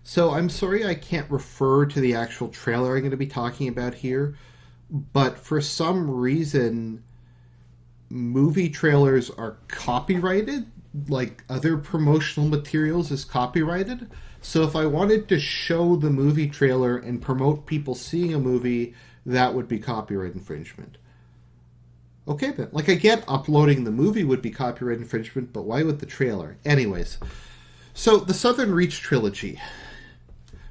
So I'm sorry I can't refer to the actual trailer I'm going to be talking about here, but for some reason, movie trailers are copyrighted, like other promotional materials is copyrighted. So if I wanted to show the movie trailer and promote people seeing a movie, that would be copyright infringement. Okay, then. Like, I get uploading the movie would be copyright infringement, but why would the trailer? Anyways, so the Southern Reach trilogy.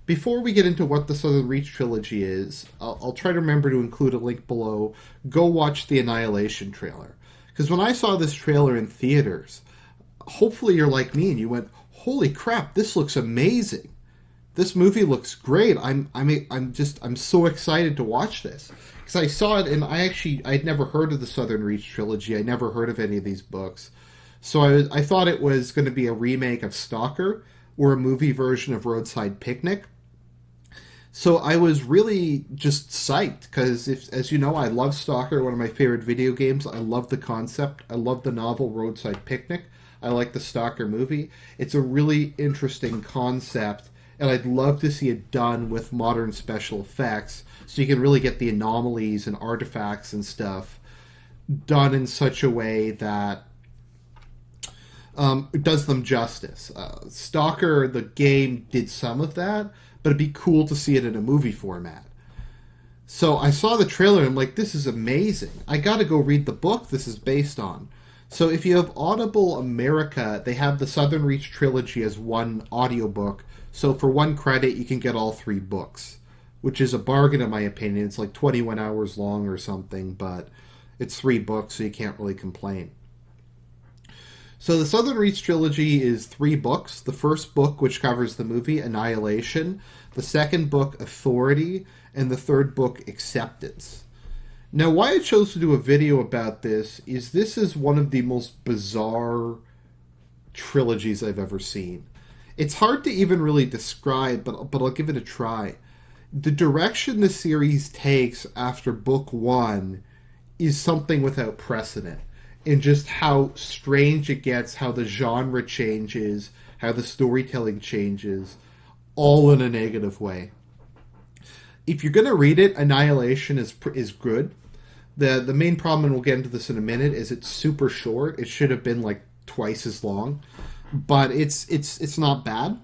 Before we get into what the Southern Reach trilogy is, I'll try to remember to include a link below. Go watch the Annihilation trailer. Because when I saw this trailer in theaters, hopefully you're like me and you went, "Holy crap, this looks amazing! This movie looks great! I'm so excited to watch this." Because I saw it and I'd never heard of the Southern Reach trilogy. I never heard of any of these books, so I thought it was going to be a remake of Stalker or a movie version of Roadside Picnic. So I was really just psyched because, as you know, I love Stalker, one of my favorite video games. I love the concept. I love the novel Roadside Picnic. I like the Stalker movie. It's a really interesting concept, and I'd love to see it done with modern special effects so you can really get the anomalies and artifacts and stuff done in such a way that it does them justice. Stalker, the game, did some of that, but it'd be cool to see it in a movie format. So I saw the trailer and I'm like, this is amazing. I gotta go read the book this is based on. So if you have Audible America, they have the Southern Reach trilogy as one audiobook. So for one credit, you can get all three books, which is a bargain in my opinion. It's like 21 hours long or something, but it's three books, so you can't really complain. So the Southern Reach trilogy is three books. The first book, which covers the movie, Annihilation. The second book, Authority. And the third book, Acceptance. Now, why I chose to do a video about this is one of the most bizarre trilogies I've ever seen. It's hard to even really describe, but I'll give it a try. The direction the series takes after book one is something without precedent. And just how strange it gets, how the genre changes, how the storytelling changes, all in a negative way. If you're going to read it, Annihilation is good. The main problem, and we'll get into this in a minute, is it's super short. It should have been like twice as long, but it's not bad.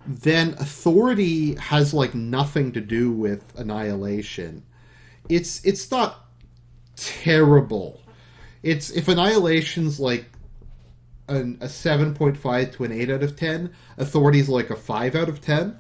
Then Authority has like nothing to do with Annihilation. It's not terrible. It's if Annihilation's like a 7.5 to an 8 out of 10, Authority's like a 5 out of 10.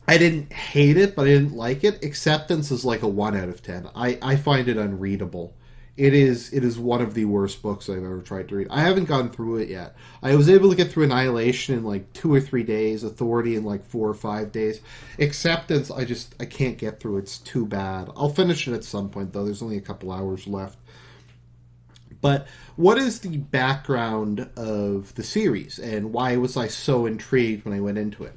I didn't hate it, but I didn't like it. Acceptance is like a 1 out of 10. I find it unreadable. It is one of the worst books I've ever tried to read. I haven't gone through it yet. I was able to get through Annihilation in like 2 or 3 days, Authority in like 4 or 5 days. Acceptance, I can't get through. It's too bad. I'll finish it at some point, though. There's only a couple hours left. But what is the background of the series, and why was I so intrigued when I went into it?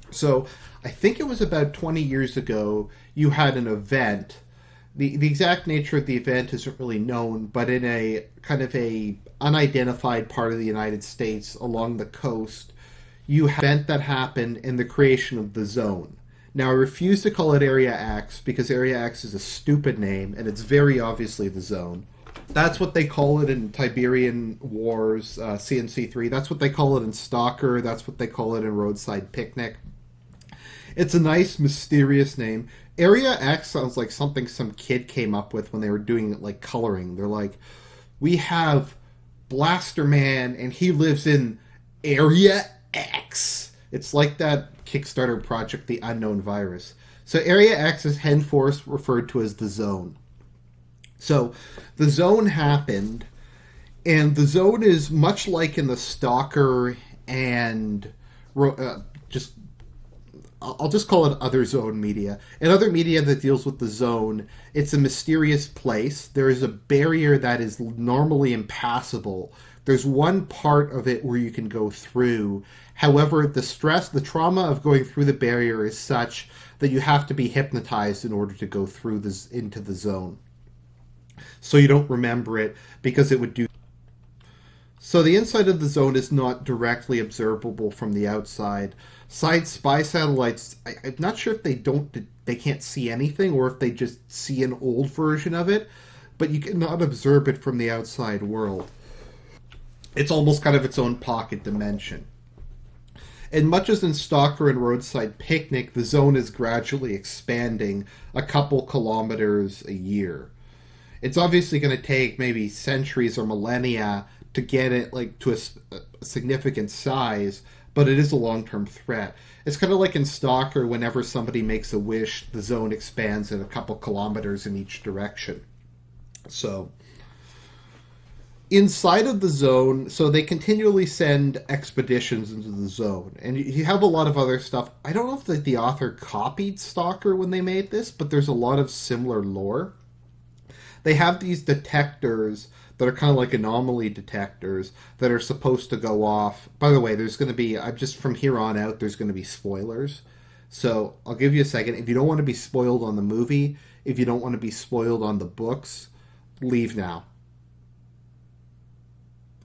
So, I think it was about 20 years ago, you had an event. The exact nature of the event isn't really known, but in a kind of a unidentified part of the United States along the coast, you had an event that happened in the creation of the zone. Now, I refuse to call it Area X because Area X is a stupid name, and it's very obviously the zone. That's what they call it in Tiberian Wars, CNC3. That's what they call it in Stalker. That's what they call it in Roadside Picnic. It's a nice, mysterious name. Area X sounds like something some kid came up with when they were doing like coloring. They're like, we have Blaster Man, and he lives in Area X. It's like that Kickstarter project, The Unknown Virus. So Area X is henceforth referred to as the Zone. So the zone happened, and the zone is much like in the Stalker and I'll just call it other zone media. In other media that deals with the zone, it's a mysterious place. There is a barrier that is normally impassable. There's one part of it where you can go through. However, the trauma of going through the barrier is such that you have to be hypnotized in order to go through this into the zone. So you don't remember it because it would do. So the inside of the zone is not directly observable from the outside, Side spy satellites, I'm not sure if they can't see anything or if they just see an old version of it, but you cannot observe it from the outside world. It's almost kind of its own pocket dimension. And much as in Stalker and Roadside Picnic, the zone is gradually expanding a couple kilometers a year. It's obviously going to take maybe centuries or millennia to get it like to a significant size, but it is a long-term threat. It's kind of like in Stalker, whenever somebody makes a wish, the zone expands in a couple kilometers in each direction. So inside of the zone, so they continually send expeditions into the zone, and you have a lot of other stuff. I don't know if the author copied Stalker when they made this, but there's a lot of similar lore. They have these detectors that are kind of like anomaly detectors that are supposed to go off. By the way, there's going to be, I'm just from here on out, there's going to be spoilers. So I'll give you a second. If you don't want to be spoiled on the movie, if you don't want to be spoiled on the books, leave now.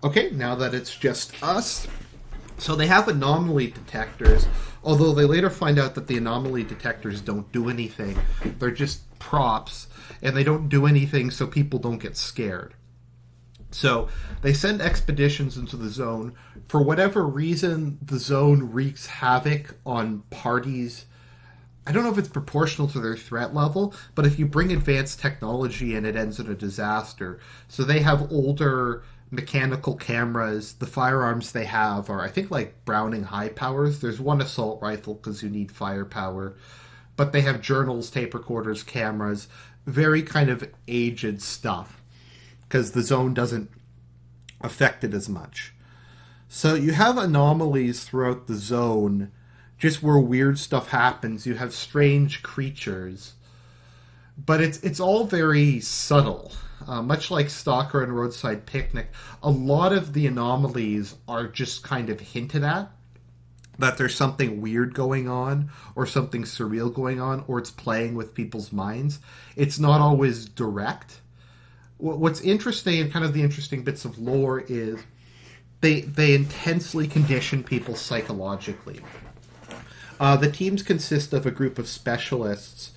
Okay, now that it's just us. So they have anomaly detectors, although they later find out that the anomaly detectors don't do anything. They're just props, and they don't do anything so people don't get scared. So they send expeditions into the zone. For whatever reason, the zone wreaks havoc on parties. I don't know if it's proportional to their threat level, but if you bring advanced technology in, it ends in a disaster. So they have older mechanical cameras. The firearms they have are, I think, like Browning high powers. There's one assault rifle because you need firepower. But they have journals, tape recorders, cameras, very kind of aged stuff because the zone doesn't affect it as much. So you have anomalies throughout the zone, just where weird stuff happens. You have strange creatures, but it's all very subtle. Much like Stalker and Roadside Picnic, a lot of the anomalies are just kind of hinted at, that there's something weird going on or something surreal going on, or it's playing with people's minds. It's not always direct. What's interesting, and kind of the interesting bits of lore, is they intensely condition people psychologically. The teams consist of a group of specialists,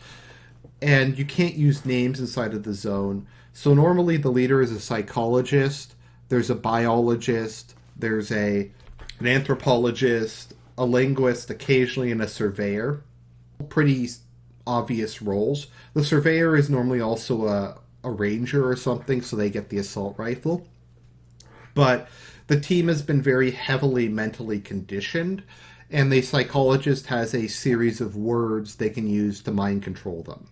and you can't use names inside of the zone. So normally the leader is a psychologist, there's a biologist, there's an anthropologist, a linguist, occasionally, and a surveyor. Pretty obvious roles. The surveyor is normally also a ranger or something, so they get the assault rifle. But the team has been very heavily mentally conditioned, and the psychologist has a series of words they can use to mind control them.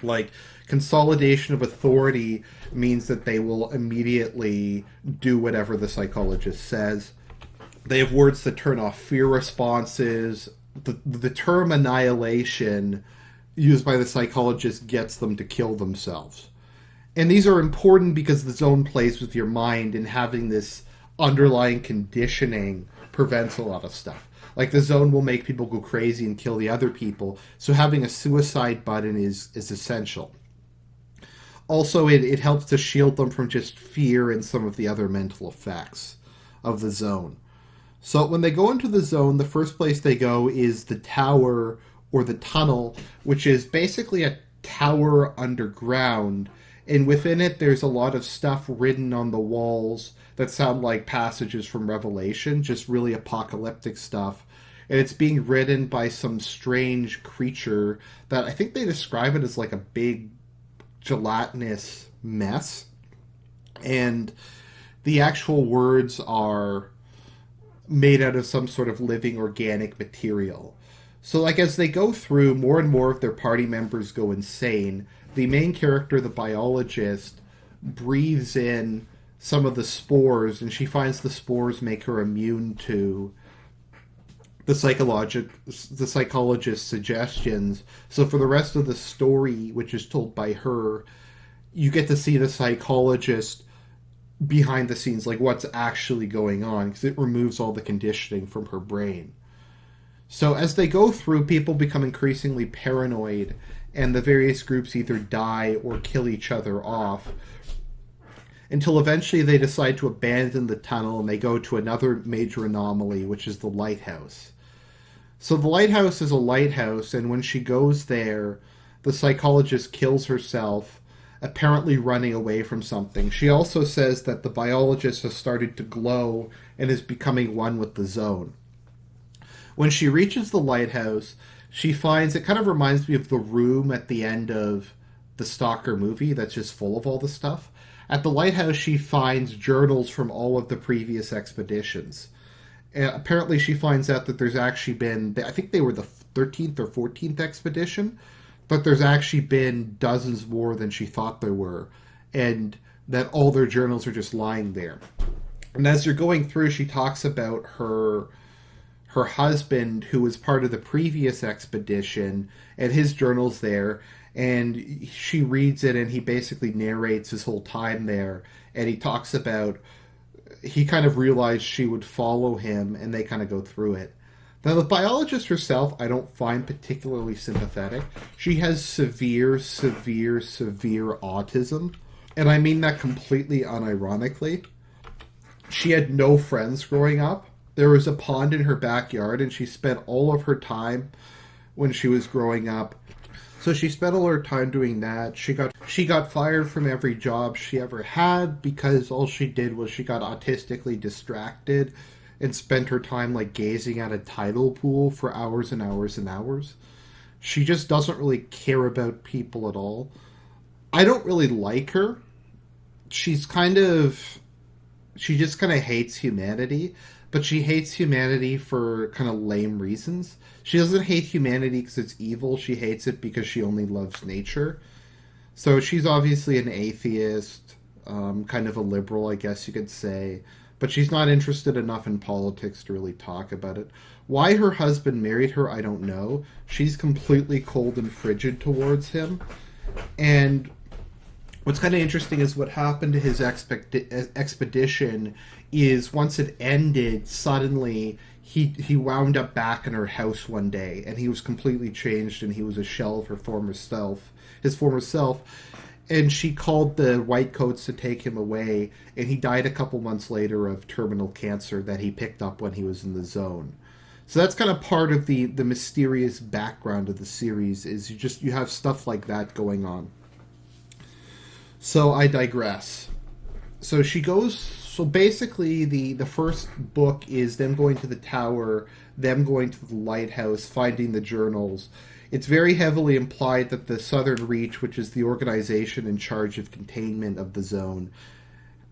Like, consolidation of authority means that they will immediately do whatever the psychologist says. They have words that turn off fear responses. The term annihilation used by the psychologist gets them to kill themselves. And these are important because the zone plays with your mind, and having this underlying conditioning prevents a lot of stuff. Like, the zone will make people go crazy and kill the other people, so having a suicide button is essential. Also, it helps to shield them from just fear and some of the other mental effects of the zone. So when they go into the zone, the first place they go is the tower or the tunnel, which is basically a tower underground. And within it, there's a lot of stuff written on the walls that sound like passages from Revelation, just really apocalyptic stuff. And it's being written by some strange creature that I think they describe it as like a big gelatinous mess. And the actual words are made out of some sort of living organic material. So, like, as they go through, more and more of their party members go insane. The main character, the biologist, breathes in some of the spores, and she finds the spores make her immune to the psychologist's suggestions. So for the rest of the story, which is told by her, you get to see the psychologist behind the scenes, like what's actually going on, because it removes all the conditioning from her brain. So as they go through, people become increasingly paranoid, and the various groups either die or kill each other off, until eventually they decide to abandon the tunnel and they go to another major anomaly, which is the lighthouse. So the lighthouse is a lighthouse, and when she goes there, the psychologist kills herself, apparently running away from something. She also says that the biologist has started to glow and is becoming one with the zone. When she reaches the lighthouse, she finds, it kind of reminds me of the room at the end of the Stalker movie that's just full of all the stuff. At the lighthouse, she finds journals from all of the previous expeditions. Apparently, she finds out that there's actually been, I think they were the 13th or 14th expedition, but there's actually been dozens more than she thought there were, and that all their journals are just lying there. And as you're going through, she talks about her husband, who was part of the previous expedition, and his journal's there, and she reads it, and he basically narrates his whole time there, and he talks about, he kind of realized she would follow him, and they kind of go through it. Now, the biologist herself, I don't find particularly sympathetic. She has severe autism, and I mean that completely unironically. She had no friends growing up. There was a pond in her backyard, and she spent all of her time when she was growing up. So she spent all her time doing that. She got fired from every job she ever had because all she did was she got autistically distracted and spent her time like gazing at a tidal pool for hours and hours and hours. She just doesn't really care about people at all. I don't really like her. She just kind of hates humanity, but she hates humanity for kind of lame reasons. She doesn't hate humanity because it's evil. She hates it because she only loves nature. So she's obviously an atheist, kind of a liberal, I guess you could say. But she's not interested enough in politics to really talk about it. Why her husband married her, I don't know. She's completely cold and frigid towards him. And what's kind of interesting is what happened to his expedition is once it ended, suddenly he wound up back in her house one day, and he was completely changed, and he was a shell of his former self. And she called the Whitecoats to take him away, and he died a couple months later of terminal cancer that he picked up when he was in the zone. So that's kind of part of the mysterious background of the series, is you have stuff like that going on. So I digress. So basically the first book is them going to the tower, them going to the lighthouse, finding the journals. It's very heavily implied that the Southern Reach, which is the organization in charge of containment of the zone,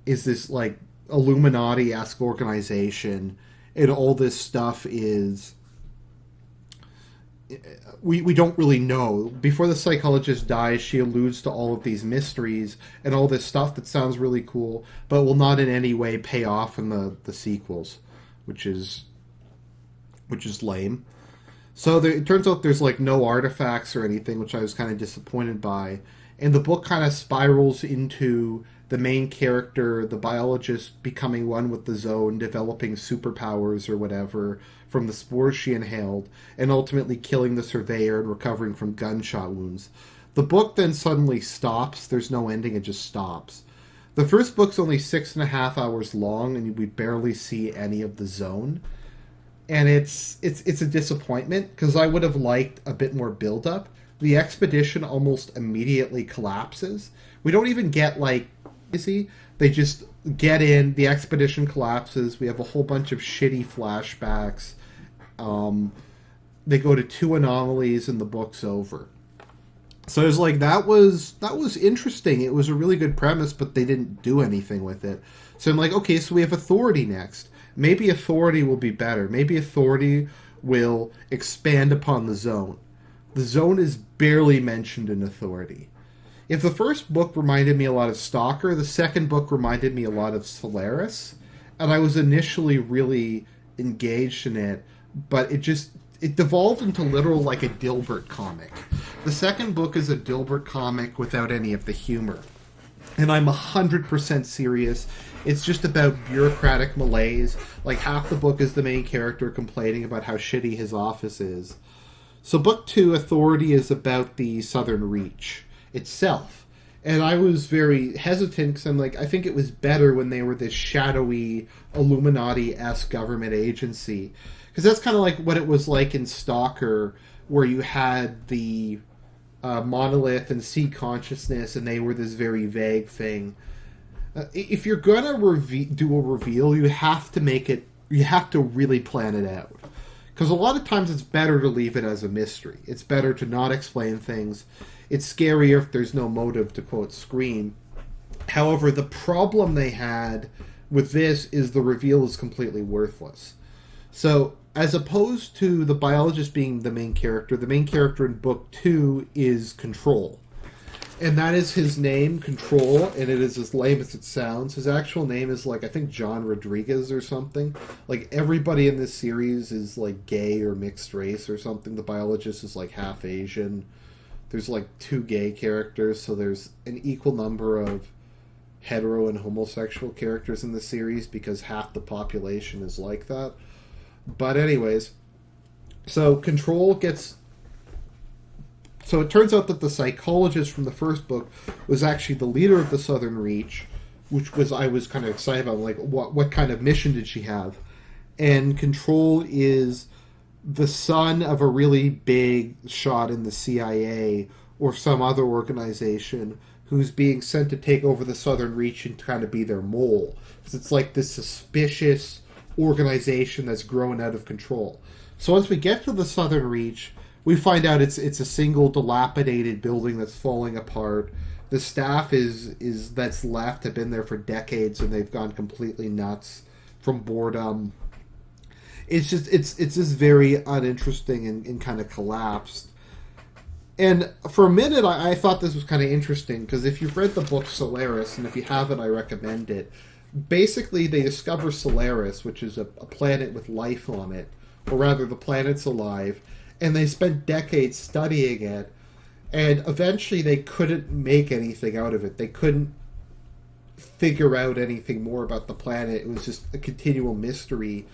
is this like Illuminati-esque organization, and all this stuff is... We don't really know. Before the psychologist dies, she alludes to all of these mysteries and all this stuff that sounds really cool, but will not in any way pay off in the sequels, which is lame. So it turns out there's like no artifacts or anything, which I was kind of disappointed by. And the book kind of spirals into the main character, the biologist, becoming one with the zone, developing superpowers or whatever from the spores she inhaled, and ultimately killing the surveyor and recovering from gunshot wounds. The book then suddenly stops. There's no ending, it just stops. The first book's only 6.5 hours long, and we barely see any of the zone. And it's a disappointment, because I would have liked a bit more build-up. The expedition almost immediately collapses. We don't even get, like, Odysee. They just get in, the expedition collapses, we have a whole bunch of shitty flashbacks. They go to 2 anomalies, and the book's over. So it's like, that was interesting. It was a really good premise, but they didn't do anything with it. So I'm like, okay, so we have Authority next. Maybe Authority will be better. Maybe Authority will expand upon the zone. The zone is barely mentioned in Authority. If the first book reminded me a lot of Stalker, the second book reminded me a lot of Solaris, and I was initially really engaged in it, but it devolved into literal like a Dilbert comic. The second book is a Dilbert comic without any of the humor. And I'm 100% serious. It's just about bureaucratic malaise. Like, half the book is the main character complaining about how shitty his office is. So book 2, Authority, is about the Southern Reach itself. And I was very hesitant because I'm like, I think it was better when they were this shadowy Illuminati-esque government agency. Because that's kind of like what it was like in Stalker, where you had the monolith and sea consciousness, and they were this very vague thing. If you're gonna do a reveal, you have to make it. You have to really plan it out. Because a lot of times it's better to leave it as a mystery. It's better to not explain things. It's scarier if there's no motive, to quote Scream. However, the problem they had with this is the reveal is completely worthless. So, as opposed to the biologist being the main character in book 2 is Control. And that is his name, Control, and it is as lame as it sounds. His actual name is, like, I think John Rodriguez or something. Like, everybody in this series is, like, gay or mixed race or something. The biologist is, like, half Asian. There's, like, 2 gay characters, so there's an equal number of hetero and homosexual characters in the series because half the population is like that. But anyways, so Control gets... So it turns out that the psychologist from the first book was actually the leader of the Southern Reach, which was I was kind of excited about. Like, what kind of mission did she have? And Control is the son of a really big shot in the CIA or some other organization who's being sent to take over the Southern Reach and kind of be their mole. Because it's like this suspicious organization that's grown out of control. So once we get to the Southern Reach, we find out it's a single dilapidated building that's falling apart. The staff is that's left have been there for decades, and they've gone completely nuts from boredom. It's just very uninteresting and kind of collapsed. And for a minute, I thought this was kind of interesting, because if you've read the book Solaris, and if you haven't, I recommend it. Basically, they discover Solaris, which is a planet with life on it, or rather, the planet's alive. And they spent decades studying it, and eventually they couldn't make anything out of it. They couldn't figure out anything more about the planet. It was just a continual mystery.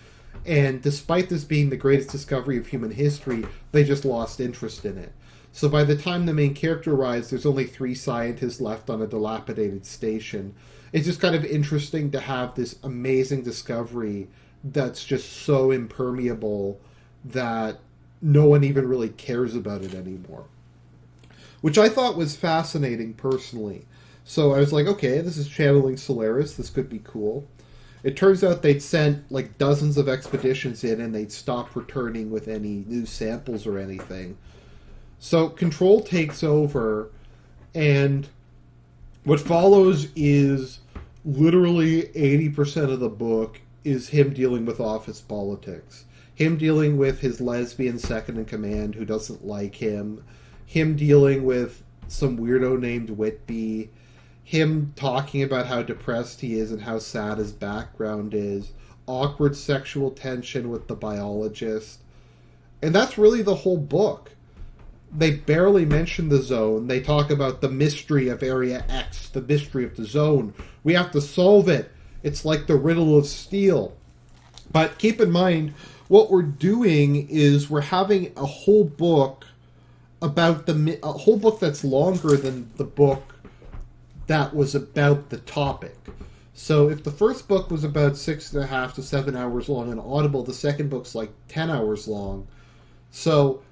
And despite this being the greatest discovery of human history, they just lost interest in it. So by the time the main character arrives, there's only 3 scientists left on a dilapidated station. It's just kind of interesting to have this amazing discovery that's just so impermeable that no one even really cares about it anymore. Which I thought was fascinating personally. So I was like, okay, this is channeling Solaris. This could be cool. It turns out they'd sent like dozens of expeditions in, and they'd stopped returning with any new samples or anything. So Control takes over, and what follows is literally 80% of the book is him dealing with office politics. Him dealing with his lesbian second-in-command who doesn't like him. Him dealing with some weirdo named Whitby. Him talking about how depressed he is and how sad his background is. Awkward sexual tension with the biologist. And that's really the whole book. They barely mention the zone. They talk about the mystery of Area X, the mystery of the zone. We have to solve it. It's like the riddle of steel. But keep in mind, what we're doing is we're having a whole book about a whole book that's longer than the book that was about the topic. So if the first book was about 6.5 to 7 hours long on Audible, the second book's like 10 hours long. So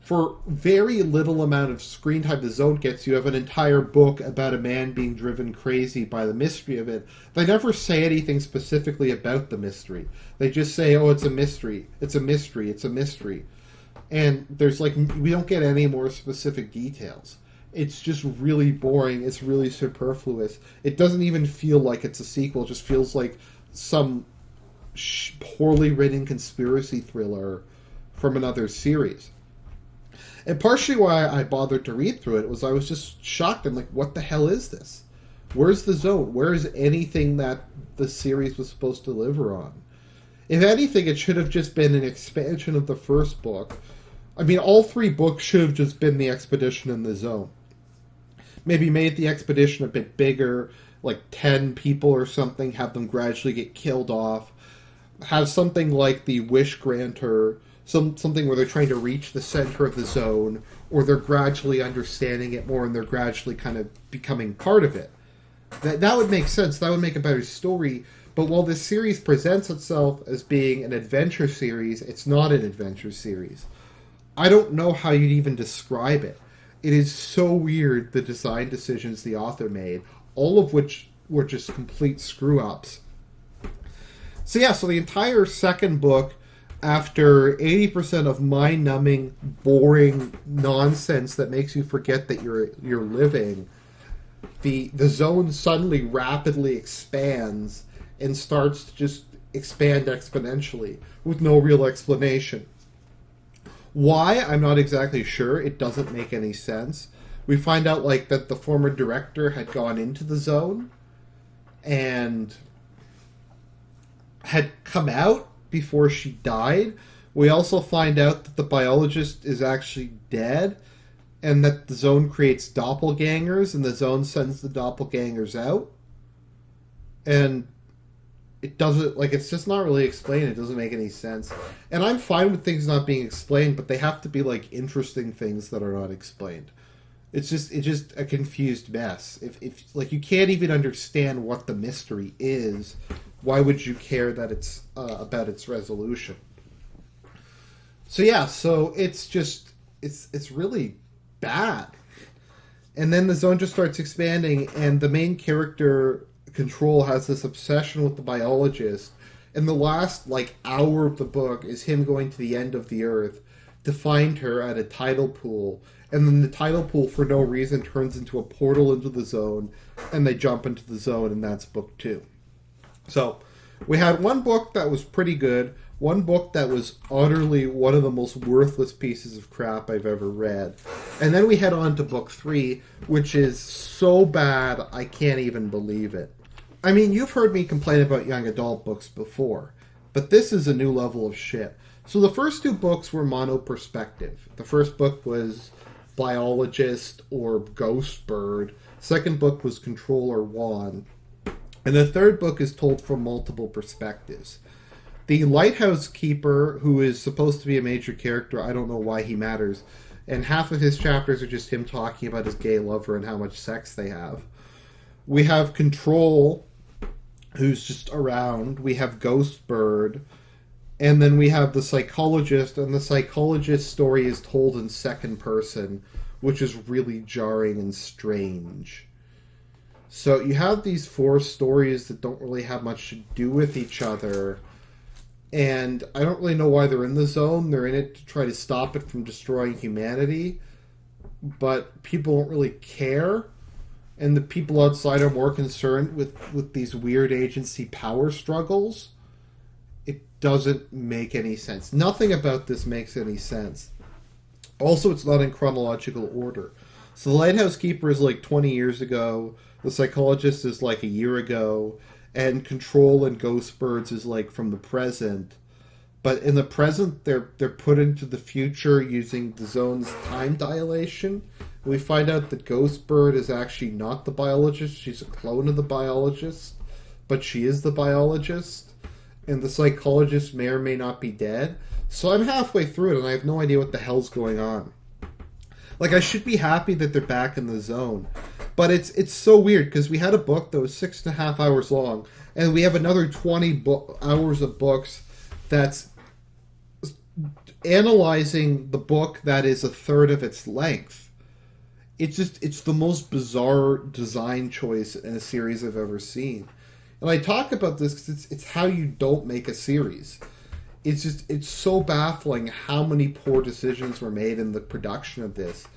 for very little amount of screen time the zone gets, you have an entire book about a man being driven crazy by the mystery of it. They never say anything specifically about the mystery. They just say, oh, it's a mystery. It's a mystery. It's a mystery. And there's like, we don't get any more specific details. It's just really boring. It's really superfluous. It doesn't even feel like it's a sequel. It just feels like some poorly written conspiracy thriller from another series. And partially why I bothered to read through it was I was just shocked. I'm like, what the hell is this? Where's the zone? Where is anything that the series was supposed to deliver on? If anything, it should have just been an expansion of the first book. I mean, all 3 books should have just been the expedition in the zone. Maybe made the expedition a bit bigger, like 10 people or something, have them gradually get killed off. Have something like the Wish Granter, something where they're trying to reach the center of the zone, or they're gradually understanding it more and they're gradually kind of becoming part of it. That would make sense. That would make a better story. But while this series presents itself as being an adventure series, it's not an adventure series. I don't know how you'd even describe it. It is so weird, the design decisions the author made, all of which were just complete screw-ups. So yeah, so the entire second book, after 80% of mind-numbing, boring nonsense that makes you forget that you're living, the zone suddenly rapidly expands and starts to just expand exponentially with no real explanation. Why? I'm not exactly sure. It doesn't make any sense. We find out like that the former director had gone into the zone and had come out before she died. We also find out that the biologist is actually dead and that the zone creates doppelgangers and the zone sends the doppelgangers out. And it doesn't, like, it's just not really explained. It doesn't make any sense. And I'm fine with things not being explained, but they have to be, like, interesting things that are not explained. It's just a confused mess. If like, you can't even understand what the mystery is, why would you care that it's about its resolution? So yeah, so it's just, it's really bad. And then the zone just starts expanding, and the main character, Control, has this obsession with the biologist, and the last like hour of the book is him going to the end of the earth to find her at a tidal pool, and then the tidal pool for no reason turns into a portal into the zone, and they jump into the zone, and that's book 2. So we had one book that was pretty good, one book that was utterly one of the most worthless pieces of crap I've ever read, and then we head on to book 3, which is so bad I can't even believe it. I mean, you've heard me complain about young adult books before, but this is a new level of shit. So the first 2 books were mono-perspective. The first book was Biologist or Ghost Bird. Second book was Control or Juan. And the third book is told from multiple perspectives. The lighthouse keeper, who is supposed to be a major character, I don't know why he matters, and half of his chapters are just him talking about his gay lover and how much sex they have. We have Control, who's just around. We have Ghost Bird. And then we have the psychologist, and the psychologist's story is told in second person, which is really jarring and strange. So you have these 4 stories that don't really have much to do with each other, and I don't really know why they're in the zone. They're in it to try to stop it from destroying humanity, but people don't really care. And the people outside are more concerned with these weird agency power struggles. It doesn't make any sense. Nothing about this makes any sense. Also, it's not in chronological order. So the Lighthouse Keeper is like 20 years ago. The Psychologist is like a year ago. And Control and Ghost Birds is like from the present. But in the present, they're put into the future using the zone's time dilation. We find out that Ghost Bird is actually not the biologist. She's a clone of the biologist. But she is the biologist. And the psychologist may or may not be dead. So I'm halfway through it and I have no idea what the hell's going on. Like, I should be happy that they're back in the zone. But it's so weird because we had a book that was 6.5 hours long. And we have another 20 hours of books that's analyzing the book that is a third of its length. It's the most bizarre design choice in a series I've ever seen. And I talk about this because it's how you don't make a series. It's so baffling how many poor decisions were made in the production of this.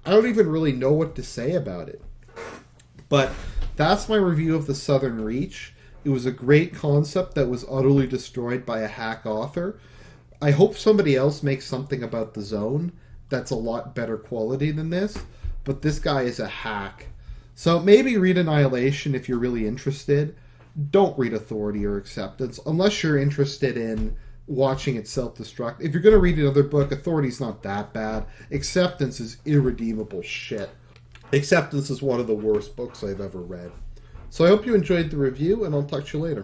I don't even really know what to say about it. But that's my review of The Southern Reach. It was a great concept that was utterly destroyed by a hack author. I hope somebody else makes something about the zone that's a lot better quality than this. But this guy is a hack. So maybe read Annihilation if you're really interested. Don't read Authority or Acceptance unless you're interested in watching it self-destruct. If you're going to read another book, Authority's not that bad. Acceptance is irredeemable shit. Acceptance is one of the worst books I've ever read. So I hope you enjoyed the review, and I'll talk to you later.